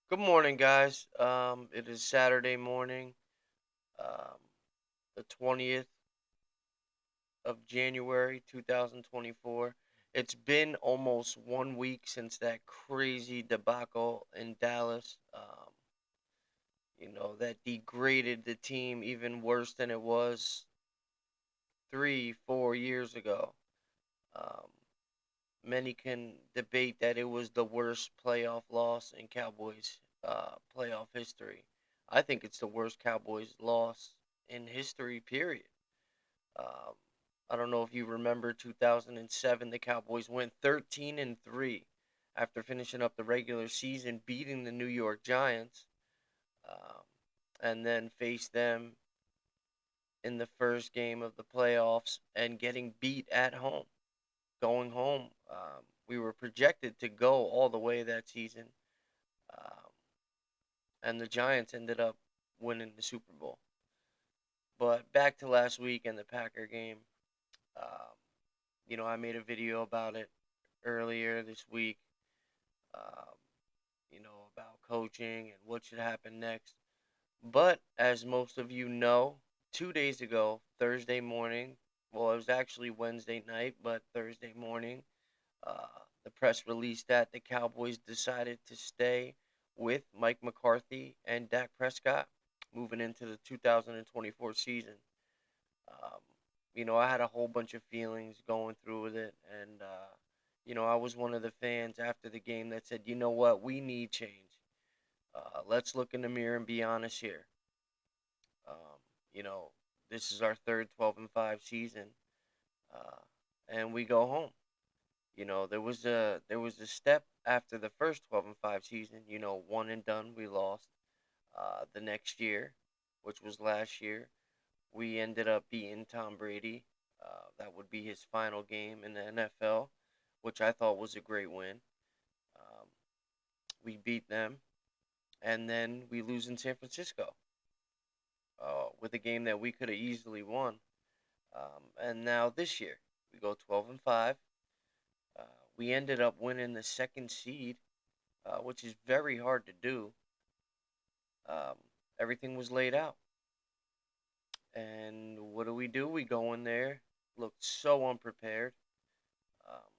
Good morning, guys. It is Saturday morning, um, the 20th of January, 2024. It's been almost 1 week since that crazy debacle in Dallas, that degraded the team even worse than it was 3, 4 years ago. Um, Many can debate that it was the worst playoff loss in Cowboys playoff history. I think it's the worst Cowboys loss in history, period. Um, I don't know if you remember 2007, the Cowboys went 13-3 after finishing up the regular season, beating the New York Giants, um, and then faced them in the first game of the playoffs and getting beat at home. Going home, we were projected to go all the way that season, um, and the Giants ended up winning the Super Bowl. But back to last week and the Packer game. Um, I made a video about it earlier this week. Um, about coaching and what should happen next. But as most of you know, 2 days ago, Thursday morning, well, it was actually Wednesday night, but Thursday morning, the press released that the Cowboys decided to stay with Mike McCarthy and Dak Prescott moving into the 2024 season. Um, I had a whole bunch of feelings going through with it, and I was one of the fans after the game that said, you know what, we need change. Let's look in the mirror and be honest here. Um, you know, this is our third 12-5 season, uh, and we go home. There was a step after the first 12-5 season. One and done. We lost. The next year, which was last year, we ended up beating Tom Brady. That would be his final game in the NFL, which I thought was a great win. Um, we beat them, and then we lose in San Francisco with a game that we could have easily won. And now this year, we go 12-5. Uh, we ended up winning the second seed, which is very hard to do. Um, Everything was laid out. And what do? We go in there, looked so unprepared. Um,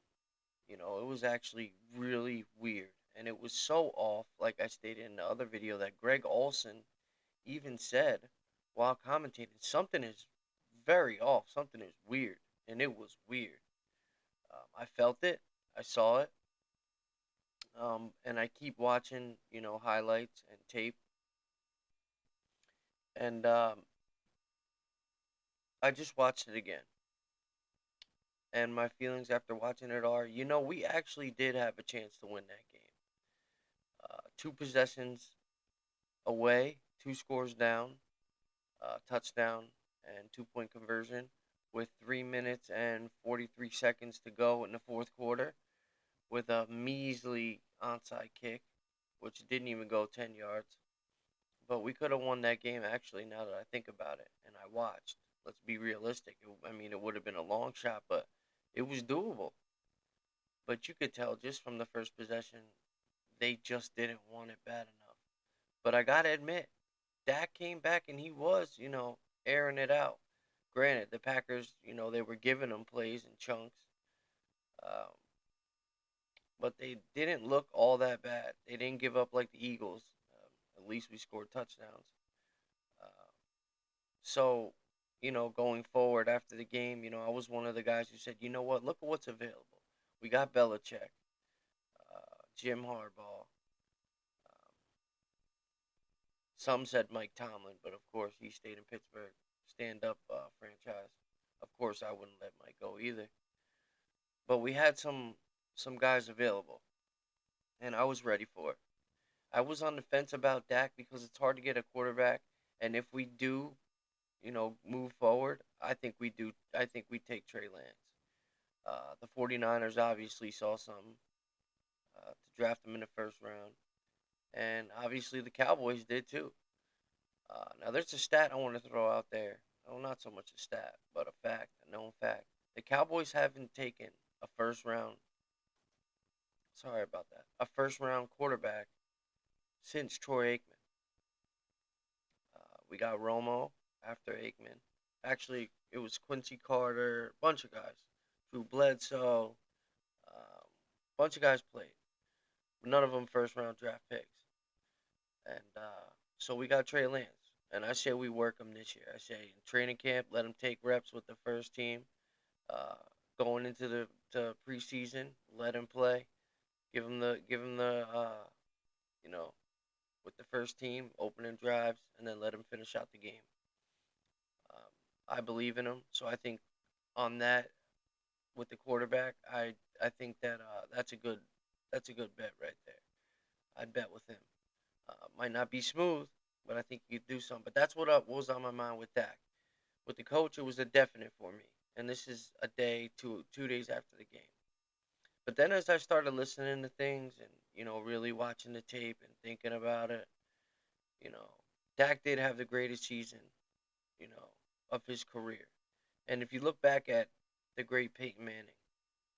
it was actually really weird. And it was so off, like I stated in the other video, that Greg Olson even said while commentating, something is very off, something is weird. And it was weird. I felt it, I saw it, and I keep watching, highlights and tape. And I just watched it again. And my feelings after watching it are, we actually did have a chance to win that game. Two possessions away, two scores down, touchdown, and 2-point conversion with 3 minutes and 43 seconds to go in the fourth quarter with a measly onside kick, which didn't even go 10 yards. But we could have won that game, actually, now that I think about it. And I watched. Let's be realistic. It would have been a long shot, but it was doable. But you could tell just from the first possession, they just didn't want it bad enough. But I got to admit, Dak came back and he was, airing it out. Granted, the Packers, they were giving him plays in chunks, um, but they didn't look all that bad. They didn't give up like the Eagles. At least we scored touchdowns. Uh, so, going forward after the game, I was one of the guys who said, you know what, look at what's available. We got Belichick, Jim Harbaugh. Some said Mike Tomlin, but of course he stayed in Pittsburgh. Stand up franchise. Of course I wouldn't let Mike go either. But we had some guys available, and I was ready for it. I was on the fence about Dak because it's hard to get a quarterback, and if we do, move forward, I think we do. I think we take Trey Lance. The 49ers obviously saw something to draft him in the first round, and obviously the Cowboys did too. Now, there's a stat I want to throw out there. Oh, not so much a stat, but a fact, a known fact. The Cowboys haven't taken a first round, sorry about that, a first round quarterback since Troy Aikman. We got Romo after Aikman. Actually, it was Quincy Carter, bunch of guys. Drew Bledsoe, bunch of guys played. None of them first round draft picks. And so we got Trey Lance. And I say we work him this year. I say in training camp, let him take reps with the first team. Uh, Going into the preseason, let him play. Give him the you know with the first team opening drives, and then let him finish out the game. Um, I believe in him, so I think on that with the quarterback, I think that that's a good bet right there. I'd bet with him. Might not be smooth, but I think you could do something. But that's what was on my mind with Dak. With the coach, it was a definite for me, and this is a day, 2 days after the game. But then as I started listening to things and really watching the tape and thinking about it, you know, Dak did have the greatest season, you know, of his career. And if you look back at the great Peyton Manning,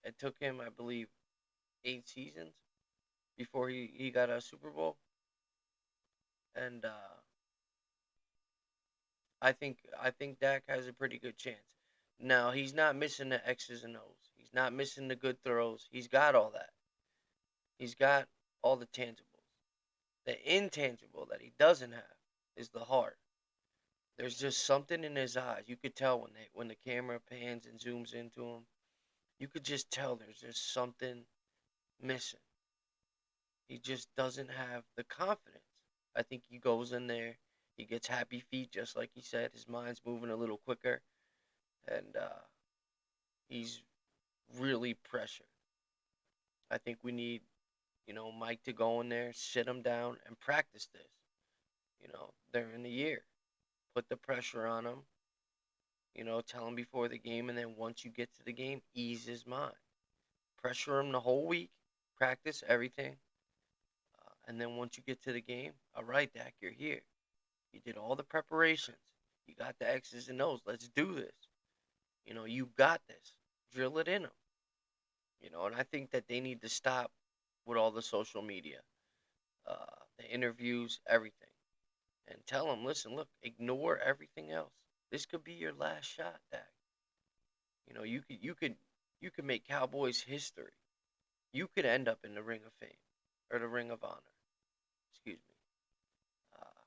it took him, I believe, 8 seasons before he got a Super Bowl. And I think Dak has a pretty good chance. Now he's not missing the X's and O's. He's not missing the good throws. He's got all that. He's got all the tangibles. The intangible that he doesn't have is the heart. There's just something in his eyes. You could tell when the camera pans and zooms into him. You could just tell there's just something missing. He just doesn't have the confidence. I think he goes in there, he gets happy feet, just like he said. His mind's moving a little quicker, and he's really pressured. I think we need, Mike to go in there, sit him down, and practice this. During the year, put the pressure on him. Tell him before the game, and then once you get to the game, ease his mind. Pressure him the whole week, practice everything, and then once you get to the game, all right, Dak, you're here. You did all the preparations. You got the X's and O's. Let's do this. You got this. Drill it in them. And I think that they need to stop with all the social media, the interviews, everything, and tell them, listen, look, ignore everything else. This could be your last shot, Dak. You could make Cowboys history. You could end up in the Ring of Fame or the Ring of Honor. Excuse me. Uh,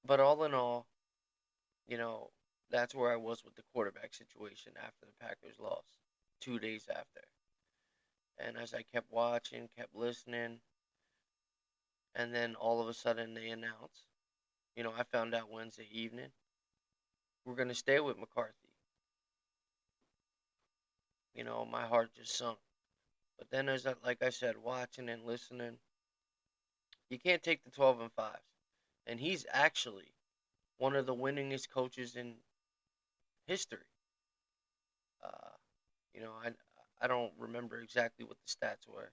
but all in all, you know, that's where I was with the quarterback situation after the Packers lost 2 days after. And as I kept watching, kept listening, and then all of a sudden they announced, I found out Wednesday evening, we're going to stay with McCarthy. My heart just sunk. But then, like I said, watching and listening, you can't take the 12 and 5s. And he's actually one of the winningest coaches in history. Uh, I don't remember exactly what the stats were,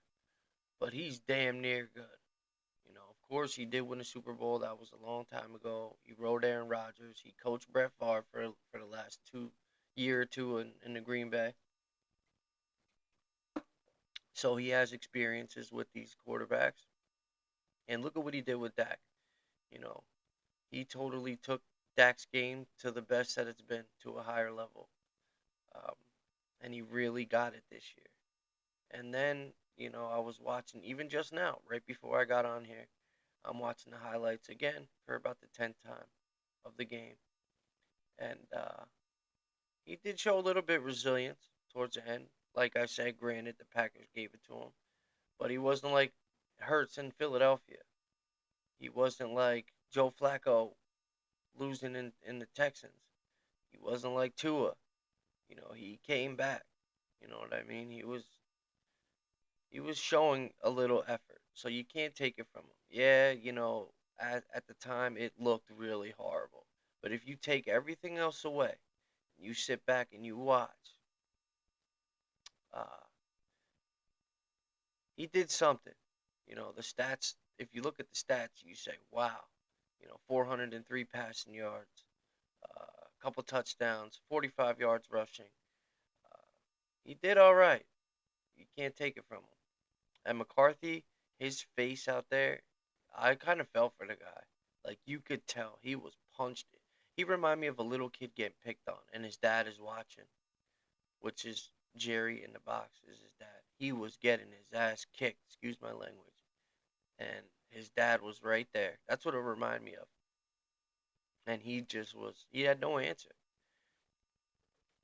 but he's damn near good. Of course, he did win a Super Bowl. That was a long time ago. He rode Aaron Rodgers. He coached Brett Favre for the last year or two in the Green Bay. So he has experiences with these quarterbacks. And look at what he did with Dak. You know, he totally took Dak's game to the best that it's been, to a higher level. Um, and he really got it this year. And then, I was watching, even just now, right before I got on here, I'm watching the highlights again for about the 10th time of the game. And he did show a little bit of resilience towards the end. Like I said, granted, the Packers gave it to him. But he wasn't like Hurts in Philadelphia. He wasn't like Joe Flacco losing in the Texans. He wasn't like Tua. He came back. You know what I mean? He was showing a little effort. So you can't take it from him. Yeah, at the time it looked really horrible. But if you take everything else away, you sit back and you watch, uh, he did something. The stats, if you look at the stats, you say, wow, 403 passing yards, a couple touchdowns, 45 yards rushing. Uh, he did all right. You can't take it from him. And McCarthy, His face out there, I kind of felt for the guy. Like you could tell he was punched. He reminded me of a little kid getting picked on, and his dad is watching, which is Jerry in the box is his dad. He was getting his ass kicked. Excuse my language, and his dad was right there. That's what it reminded me of, and he just was. He had no answer.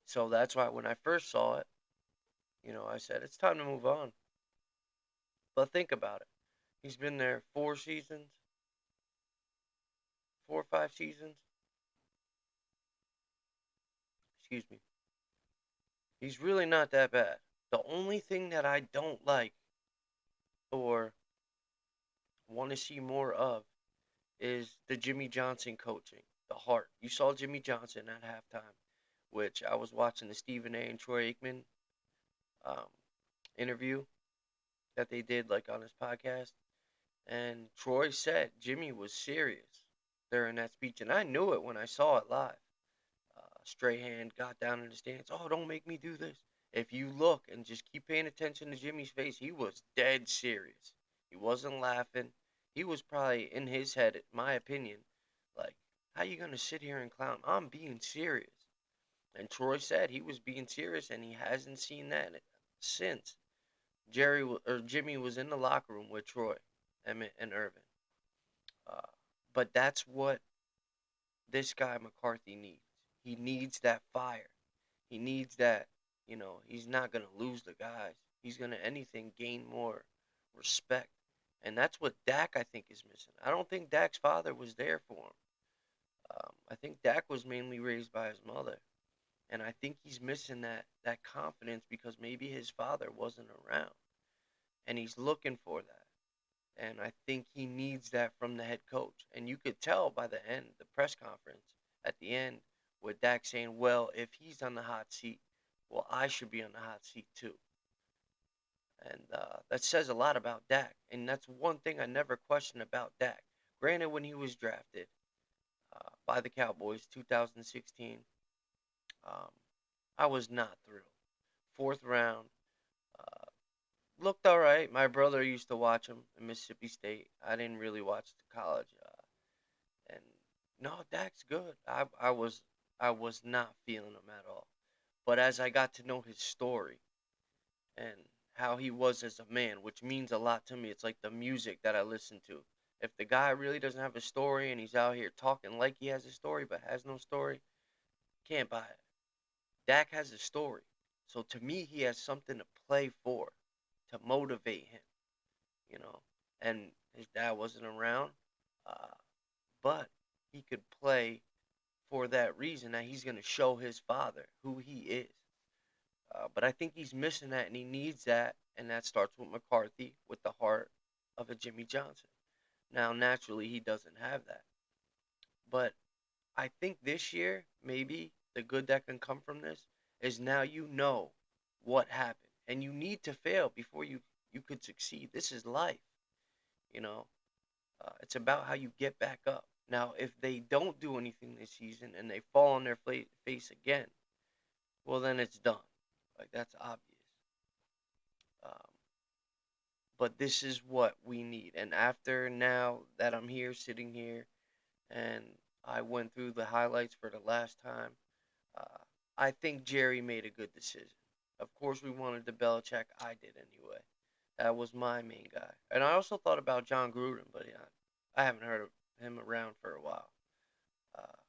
So that's why when I first saw it, I said it's time to move on. But think about it. He's been there 4 seasons, 4 or 5 seasons. Excuse me. He's really not that bad. The only thing that I don't like or want to see more of is the Jimmy Johnson coaching, the heart. You saw Jimmy Johnson at halftime, which I was watching the Stephen A. and Troy Aikman um, interview that they did like on his podcast, and Troy said Jimmy was serious during that speech, and I knew it when I saw it live. Strahan got down in the stands. Oh, don't make me do this. If you look and just keep paying attention to Jimmy's face, he was dead serious. He wasn't laughing. He was probably in his head, in my opinion, like, how you gonna sit here and clown? I'm being serious. And Troy said he was being serious, and he hasn't seen that since Jimmy was in the locker room with Troy, Emmett, and Irvin. Uh, but that's what this guy McCarthy needs. He needs that fire. He needs that, he's not going to lose the guys. He's going to anything gain more respect. And that's what Dak, I think, is missing. I don't think Dak's father was there for him. I think Dak was mainly raised by his mother. And I think he's missing that confidence because maybe his father wasn't around. And he's looking for that. And I think he needs that from the head coach. And you could tell by the end, the press conference at the end, with Dak saying, well, if he's on the hot seat, well, I should be on the hot seat too. And that says a lot about Dak. And that's one thing I never questioned about Dak. Granted, when he was drafted by the Cowboys, 2016, um, I was not thrilled. Fourth round, uh, looked all right. My brother used to watch him in Mississippi State. I didn't really watch the college. And no, Dak's good. I was not feeling him at all. But as I got to know his story and how he was as a man, which means a lot to me, it's like the music that I listen to. If the guy really doesn't have a story and he's out here talking like he has a story but has no story, can't buy it. Dak has a story. So to me, he has something to play for, to motivate him, you know. And his dad wasn't around, uh, but he could play for that reason that he's going to show his father who he is. But I think he's missing that and he needs that. And that starts with McCarthy with the heart of a Jimmy Johnson. Now, naturally, he doesn't have that. But I think this year, maybe the good that can come from this is now you know what happened. And you need to fail before you could succeed. This is life, you know. It's about how you get back up. Now, if they don't do anything this season and they fall on their face again, well, then it's done. Like, that's obvious. Um, but this is what we need. And after now that I'm here, sitting here, and I went through the highlights for the last time, uh, I think Jerry made a good decision. Of course, we wanted the Belichick. I did anyway. That was my main guy. And I also thought about John Gruden, but yeah, I haven't heard of him around for a while. Uh,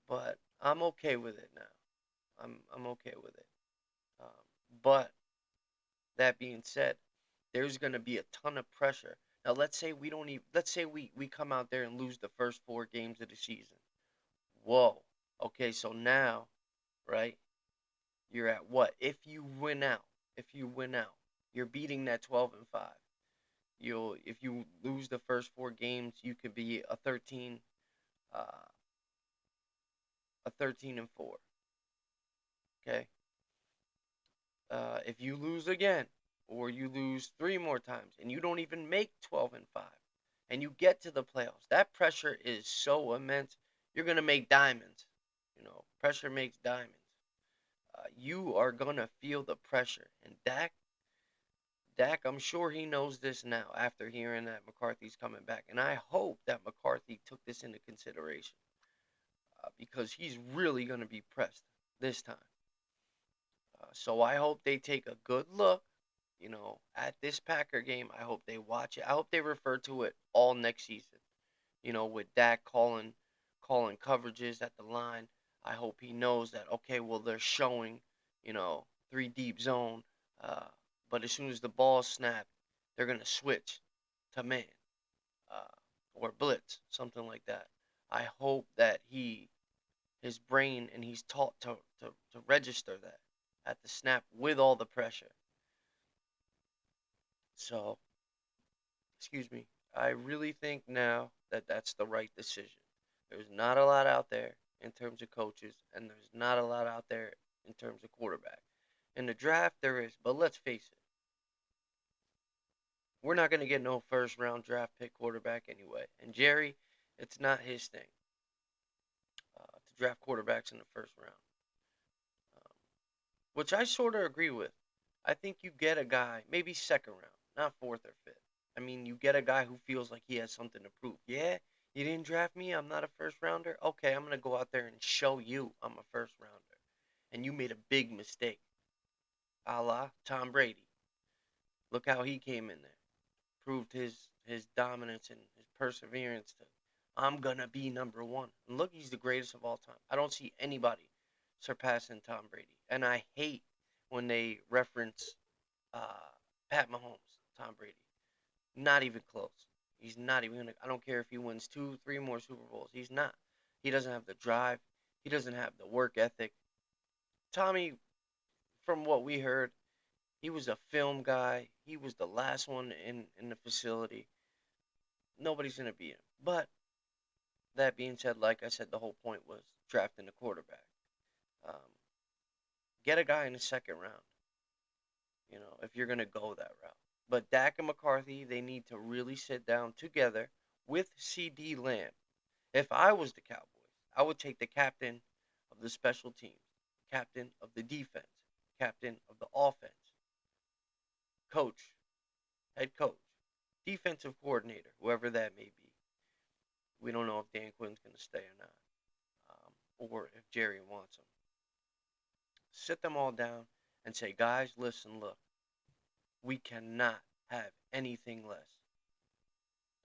but I'm okay with it now. I'm okay with it. Um, but that being said, there's going to be a ton of pressure. Now, let's say we don't even. Let's say we come out there and lose the first 4 games of the season. Whoa. Okay, so now, right? You're at what? If you win out, you're beating that 12-5. If you lose the first 4 games, you could be uh, a 13-4. Okay. If you lose again, or you lose 3 more times, and you don't even make 12-5, and you get to the playoffs, that pressure is so immense. You're gonna make diamonds. Pressure makes diamonds. You are gonna feel the pressure, and Dak, I'm sure he knows this now after hearing that McCarthy's coming back. And I hope that McCarthy took this into consideration because he's really going to be pressed this time. So I hope they take a good look, at this Packer game. I hope they watch it. I hope they refer to it all next season. With Dak calling coverages at the line. I hope he knows that, okay, well, they're showing, three deep zone. Uh, but as soon as the ball snapped, they're going to switch to man uh, or blitz, something like that. I hope that his brain, and he's taught to register that at the snap with all the pressure. So, excuse me, I really think now that that's the right decision. There's not a lot out there in terms of coaches, and there's not a lot out there in terms of quarterback. In the draft, there is, but let's face it, we're not going to get no first round draft pick quarterback anyway. And Jerry, it's not his thing to draft quarterbacks in the first round, um, which I sort of agree with. I think you get a guy, maybe second round, not fourth or fifth. I mean, you get a guy who feels like he has something to prove. Yeah, you didn't draft me. I'm not a first rounder. Okay, I'm going to go out there and show you I'm a first rounder. And you made a big mistake, a la Tom Brady. Look how he came in there, proved his dominance and his perseverance to, I'm going to be number one. And look, he's the greatest of all time. I don't see anybody surpassing Tom Brady. And I hate when they reference uh, Pat Mahomes, Tom Brady. Not even close. He's not even gonna. I don't care if he wins two, three more Super Bowls. He's not. He doesn't have the drive. He doesn't have the work ethic. Tommy, from what we heard, he was a film guy. He was the last one in the facility. Nobody's gonna beat him. But that being said, like I said, the whole point was drafting a quarterback. Um, get a guy in the second round. If you're going to go that route. But Dak and McCarthy, they need to really sit down together with CD Lamb. If I was the Cowboys, I would take the captain of the special teams, captain of the defense, captain of the offense, coach, head coach, defensive coordinator, whoever that may be. We don't know if Dan Quinn's going to stay or not, or if Jerry wants him. Sit them all down and say, guys, listen, look, we cannot have anything less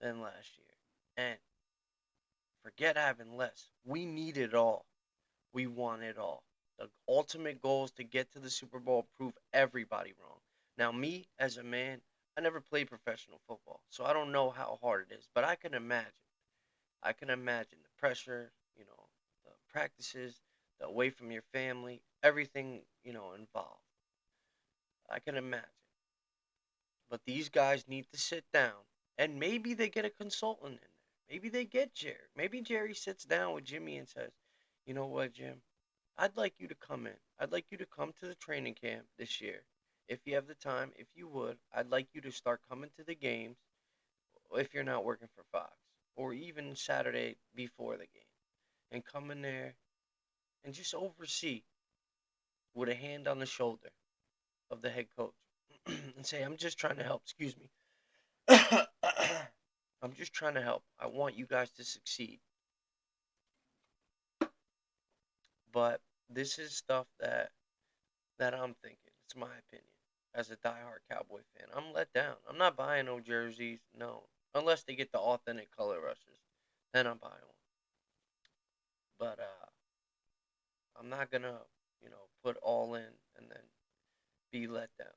than last year. And forget having less. We need it all. We want it all. The ultimate goal is to get to the Super Bowl, prove everybody wrong. Now, me as a man, I never played professional football, so I don't know how hard it is. But I can imagine. I can imagine the pressure, the practices, the away from your family, everything, involved. I can imagine. But these guys need to sit down, and maybe they get a consultant in there. Maybe they get Jerry. Maybe Jerry sits down with Jimmy and says, "You know what, Jim? I'd like you to come in. I'd like you to come to the training camp this year. If you have the time, if you would, I'd like you to start coming to the games if you're not working for Fox, or even Saturday before the game, and come in there and just oversee with a hand on the shoulder of the head coach and say, I'm just trying to help. Excuse me. I'm just trying to help. I want you guys to succeed. But this is stuff that I'm thinking. It's my opinion as a diehard Cowboy fan. I'm let down. I'm not buying no jerseys. No, unless they get the authentic color rushes, then I'm buying one. But I'm not gonna, put all in and then be let down.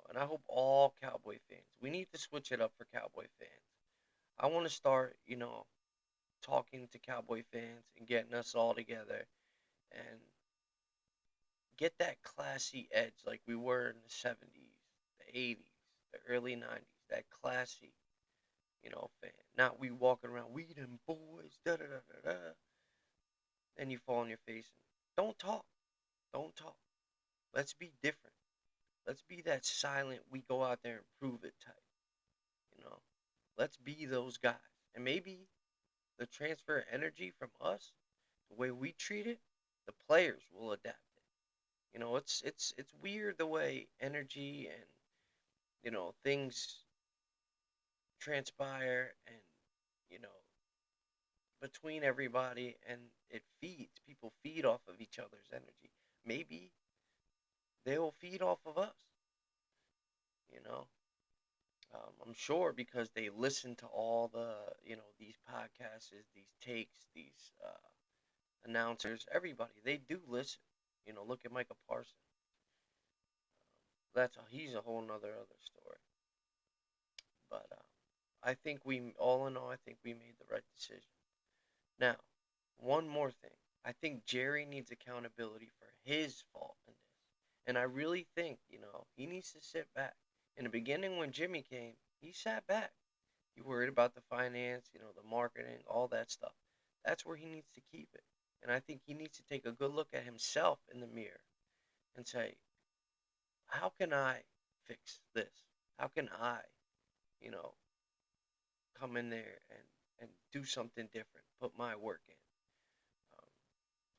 And I hope all Cowboy fans. We need to switch it up for Cowboy fans. I want to start, talking to Cowboy fans and getting us all together and get that classy edge like we were in the 70s, the 80s, the early 90s. That classy, fan. Not we walking around, we them boys, da da da da da. Then you fall on your face and don't talk. Don't talk. Let's be different. Let's be that silent, we go out there and prove it type. You know, let's be those guys. And maybe the transfer energy from us, the way we treat it, the players will adapt it. It's weird the way energy and things transpire and, you know, between everybody, and it feeds. People feed off of each other's energy. Maybe they will feed off of us, you know. I'm sure because they listen to all these podcasts, these takes, these announcers, everybody, they do listen. Look at Michael Parsons. He's a whole nother other story. But I think all in all, I think we made the right decision. Now, one more thing. I think Jerry needs accountability for his fault in this. And I really think, he needs to sit back. In the beginning, when Jimmy came, he sat back. He worried about the finance, the marketing, all that stuff. That's where he needs to keep it. And I think he needs to take a good look at himself in the mirror and say, how can I fix this? How can I, you know, come in there and do something different, put my work in? Um,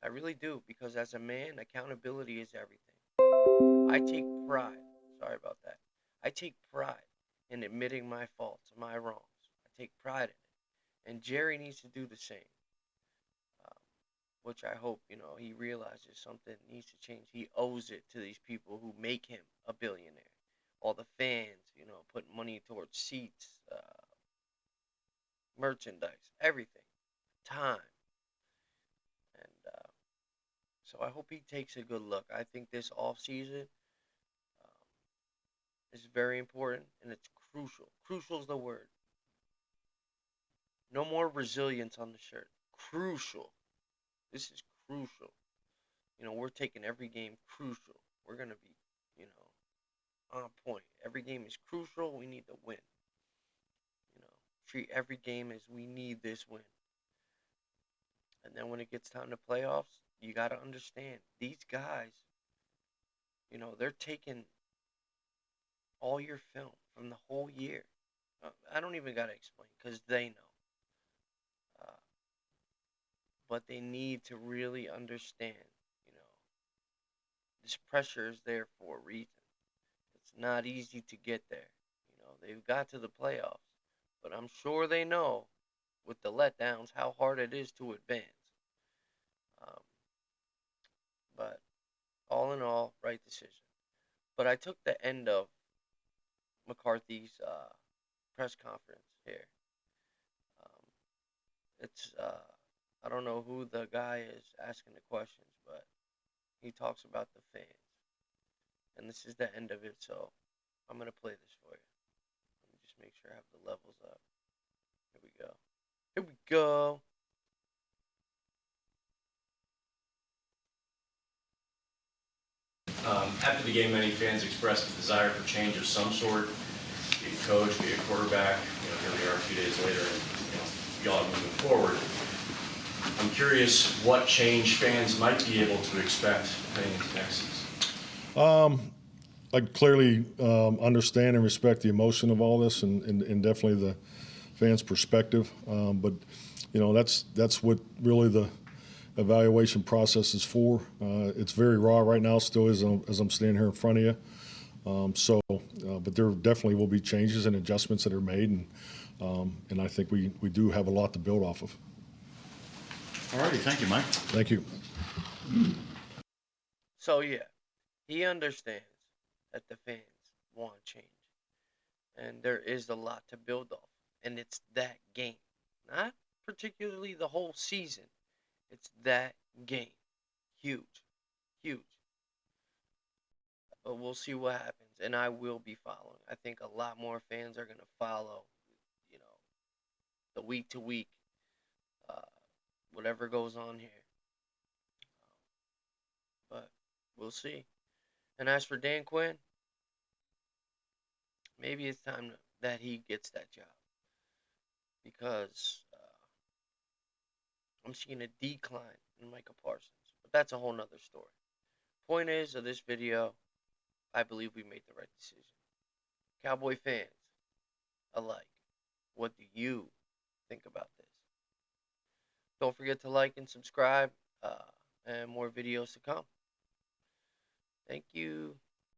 I really do, because as a man, accountability is everything. I take pride. Sorry about that. I take pride in admitting my faults, my wrongs. I take pride in it. And Jerry needs to do the same. Um, which I hope, he realizes something needs to change. He owes it to these people who make him a billionaire. All the fans, putting money towards seats, merchandise, everything, time. And so I hope he takes a good look. I think this off season is very important, and it's crucial. Crucial is the word. No more resilience on the shirt. Crucial. This is crucial. We're taking every game crucial. We're going to be, on point. Every game is crucial. We need to win. Treat every game as we need this win. And then when it gets time to playoffs, you got to understand these guys, they're taking all your film from the whole year. I don't even got to explain, because they know. But they need to really understand, this pressure is there for a reason. It's not easy to get there. They've got to the playoffs, but I'm sure they know with the letdowns how hard it is to advance. Um, but all in all, right decision. But I took the end of McCarthy's press conference here. It's I don't know who the guy is asking the questions, but he talks about the fans. And this is the end of it, so I'm going to play this for you. Let me just make sure I have the levels up. Here we go. Here we go. After the game, many fans expressed a desire for change of some sort, be it coach, be it quarterback. Here we are a few days later, and y'all are moving forward. I'm curious what change fans might be able to expect heading into next season. I clearly understand and respect the emotion of all this, and definitely the fans' perspective. But that's what really the evaluation process is for. It's very raw right now, still is, as I'm standing here in front of you. But there definitely will be changes and adjustments that are made, and I think we do have a lot to build off of. All righty, thank you, Mike. Thank you. So yeah, he understands that the fans want change, and there is a lot to build off, and it's that game, not particularly the whole season. It's that game, huge, huge. But we'll see what happens, and I will be following. I think a lot more fans are gonna follow, the week to week, uh, whatever goes on here. But we'll see. And as for Dan Quinn, maybe it's time that he gets that job, because I'm seeing a decline in Michael Parsons. But that's a whole nother story. Point is, of this video, I believe we made the right decision. Cowboy fans alike, what do you think about this? Don't forget to like and subscribe, and more videos to come. Thank you.